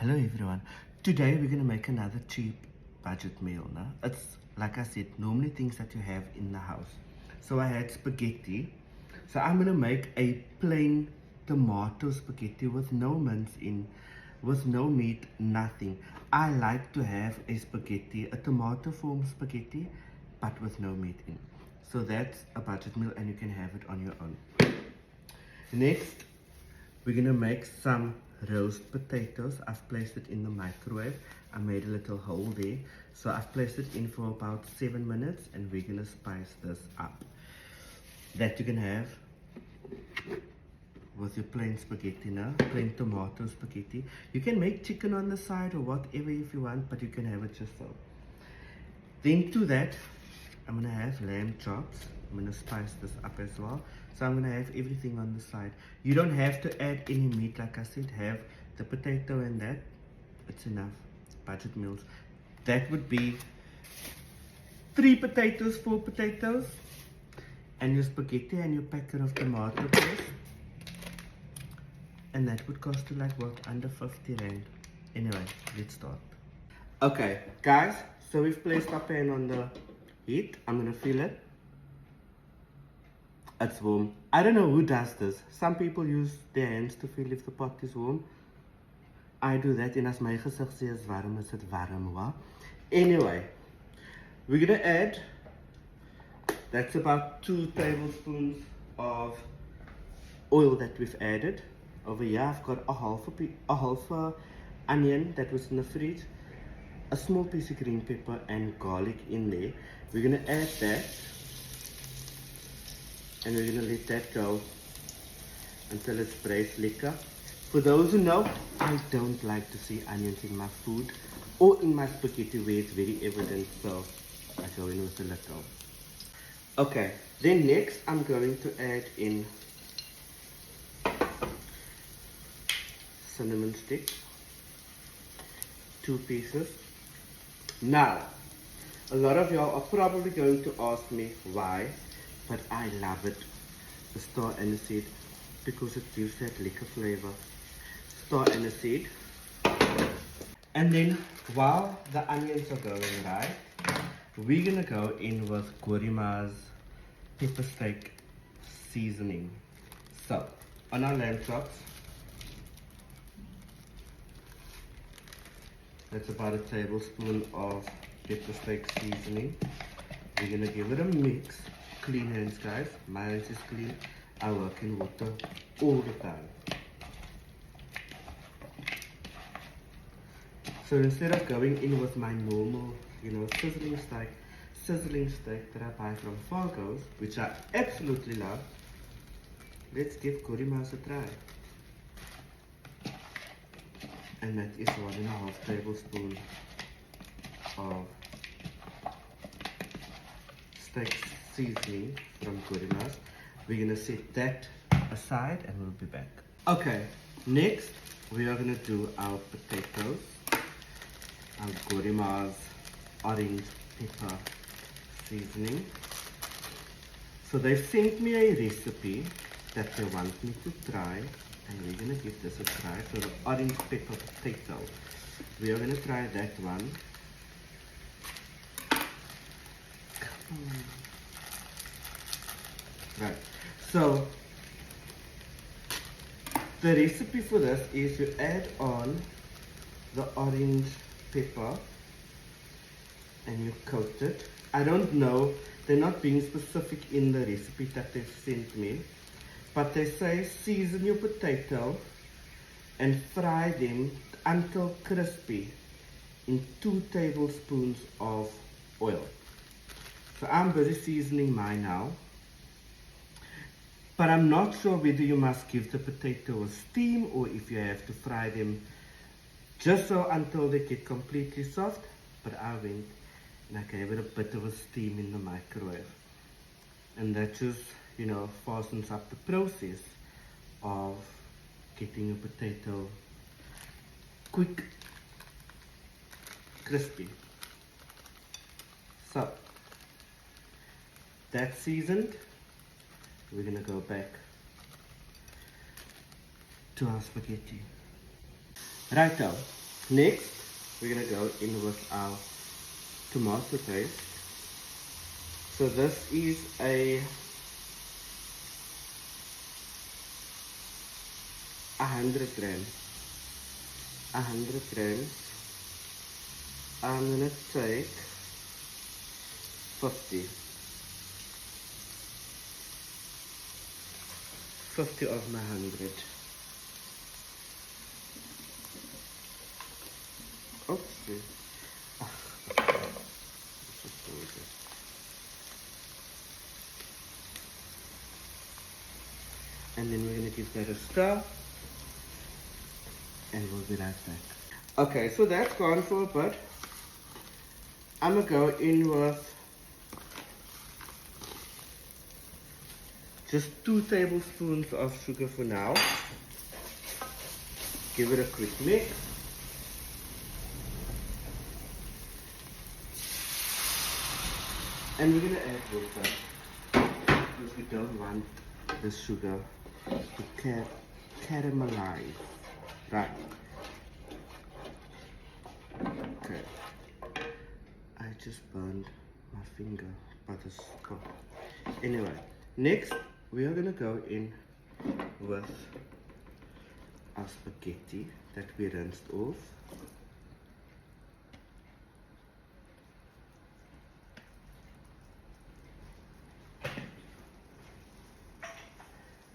Hello everyone. Today we're gonna make another cheap budget meal. Now it's like I said, normally things that you have in the house. So I had spaghetti. So I'm gonna make a plain tomato spaghetti with no mince in, with no meat, nothing. I like to have a spaghetti, a tomato form spaghetti, but with no meat in. So that's a budget meal and you can have it on your own. Next, we're gonna make some roast potatoes. I've placed it in the microwave. I made a little hole there. So I've placed it in for about 7 minutes and we're gonna spice this up. That you can have with your plain spaghetti now, plain tomato spaghetti. You can make chicken on the side or whatever if you want, but you can have it just so. Then to that, I'm gonna have lamb chops. I'm gonna spice this up as well. So I'm gonna have everything on the side. You don't have to add any meat, like I said. Have the potato and that. It's enough. Budget meals. That would be 3 potatoes, 4 potatoes, and your spaghetti and your packet of tomato paste. And that would cost you like what, under 50 rand. Anyway, let's start. Okay, guys. So we've placed our pan on the heat. I'm gonna fill it. It's warm. I don't know who does this. Some people use their hands to feel if the pot is warm. I do that and as my gesig sê is warm, is it warm, wa? Anyway, we're gonna add, that's about 2 tablespoons of oil that we've added. Over here I've got a half a onion that was in the fridge, a small piece of green pepper and garlic in there. We're gonna add that. And we're going to let that go until it's braised lekker. For those who know, I don't like to see onions in my food or in my spaghetti where it's very evident, so I go in with a little. Okay, then next I'm going to add in cinnamon sticks, 2 pieces. Now, a lot of y'all are probably going to ask me why. But I love it, the star aniseed, because it gives that lekker flavor. Star aniseed. And then while the onions are going right, we're gonna go in with Gorima's pepper steak seasoning. So on our lamb chops, that's about a tablespoon of pepper steak seasoning. We're gonna give it a mix. Clean hands, guys. My hands is clean. I work in water all the time. So instead of going in with my normal, sizzling steak that I buy from Fargo's, which I absolutely love, let's give Gorima's a try. And that is 1.5 tablespoons of steak seasoning from Gorima's. We're gonna set that aside and we'll be back. Okay, next we are gonna do our potatoes, our Gorima's orange pepper seasoning. So they sent me a recipe that they want me to try, and we're gonna give this a try. So the orange pepper potato, we are gonna try that one. Right, so the recipe for this is you add on the orange pepper and you coat it. I don't know, they're not being specific in the recipe that they've sent me, but they say season your potato and fry them until crispy in 2 tablespoons of oil. So I'm busy seasoning mine now. But I'm not sure whether you must give the potato a steam or if you have to fry them just so until they get completely soft. But I went and I gave it a bit of a steam in the microwave. And that just, fastens up the process of getting a potato quick, crispy. So, that's seasoned. We're gonna go back to our spaghetti. Righto, Next, we're gonna go in with our tomato paste. So this is a 100 grams. 100 grams. I'm gonna take 50. 50 of my 100. Oopsie. And then we're gonna give that a stir. And we'll be right back. Okay, so that's gone for a bit. I'm gonna go in with just 2 tablespoons of sugar for now. Give it a quick mix. And we're gonna add water because we don't want the sugar to caramelize. Right. Okay. I just burned my finger by the spot. Anyway, next we are gonna go in with our spaghetti that we rinsed off.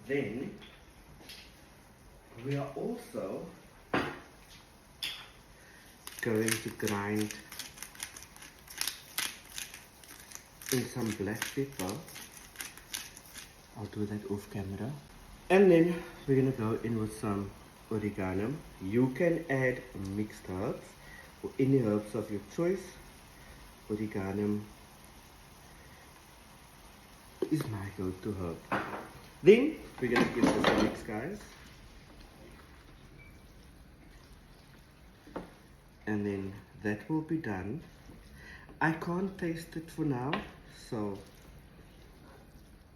Then we are also going to grind in some black pepper. I'll do that off camera. And then we're gonna go in with some oregano. You can add mixed herbs or any herbs of your choice. Oregano is my go-to herb. Then we're gonna give this a mix, guys. And then that will be done. I can't taste it for now, so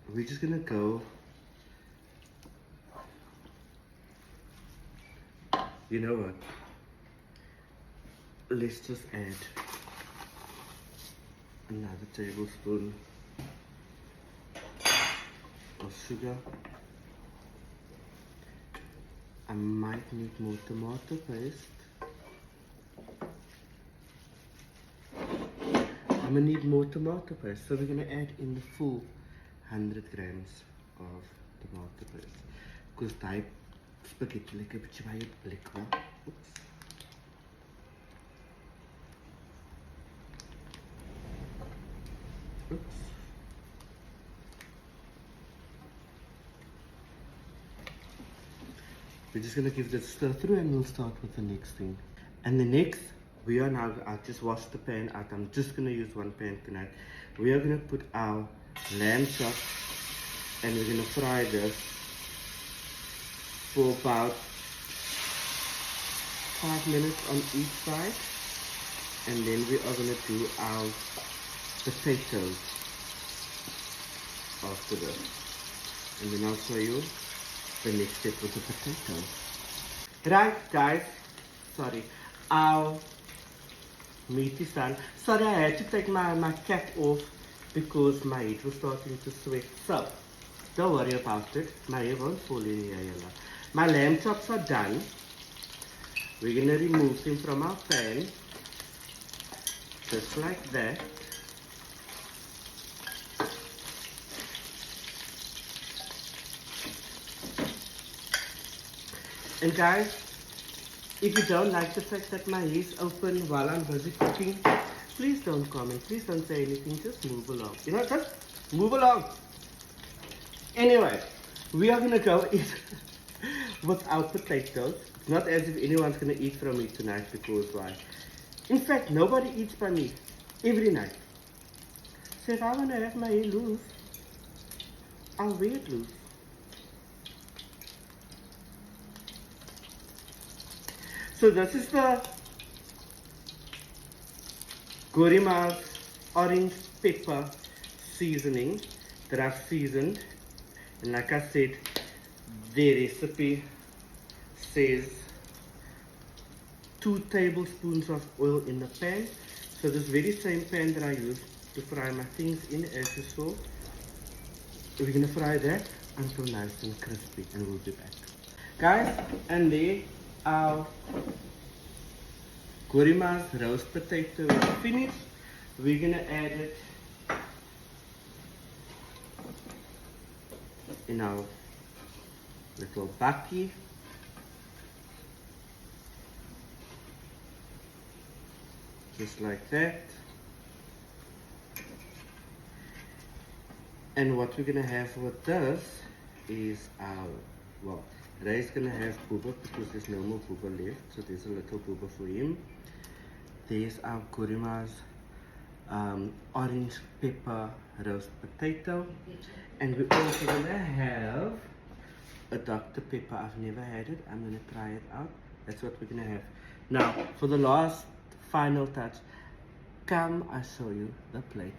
we're just gonna go. You know what? Let's just add another tablespoon of sugar. I might need more tomato paste. I'm gonna need more tomato paste, so we're gonna add in the full 100 grams of tomato paste. Because die spaghetti like a beetje baie blik wa. Oops. Oops. We're just gonna give this a stir through and we'll start with the next thing. And the next, we are now, I just washed the pan out. I'm just gonna use one pan tonight. We are gonna put our lamb chops and we're gonna fry this for about 5 minutes on each side. And then we are gonna do our potatoes after this. And then I'll show you the next step with the potatoes. Right guys, sorry, our meat is done. Sorry, I had to take my cap off because my head was starting to sweat. So, don't worry about it. My hair won't fall in here. My lamb chops are done. We're going to remove them from our pan. Just like that. And guys, if you don't like the fact that my hair is open while I'm busy cooking, please don't comment, please don't say anything, just move along. You know, just move along. Anyway, we are gonna go eat with our potatoes. It's not as if anyone's gonna eat from me tonight, because why? In fact, nobody eats by me every night. So if I wanna have my hair loose, I'll wear it loose. So this is the Gorima's orange pepper seasoning that I've seasoned. And like I said, the recipe says 2 tablespoons of oil in the pan. So this very same pan that I used to fry my things in, as you saw, we're gonna fry that until nice and crispy, and we'll be back. Guys, and there our Gorima's roast potato is finished. We're gonna add it in our little bakkie. Just like that. And what we're gonna have with this is our, well, Ray's gonna have booba because there's no more booba left, so there's a little booba for him. There's our Gorima's orange pepper roast potato, and we're also gonna have a Dr. Pepper. I've never had it. I'm gonna try it out. That's what we're gonna have. Now, for the last final touch, come I show you the plate.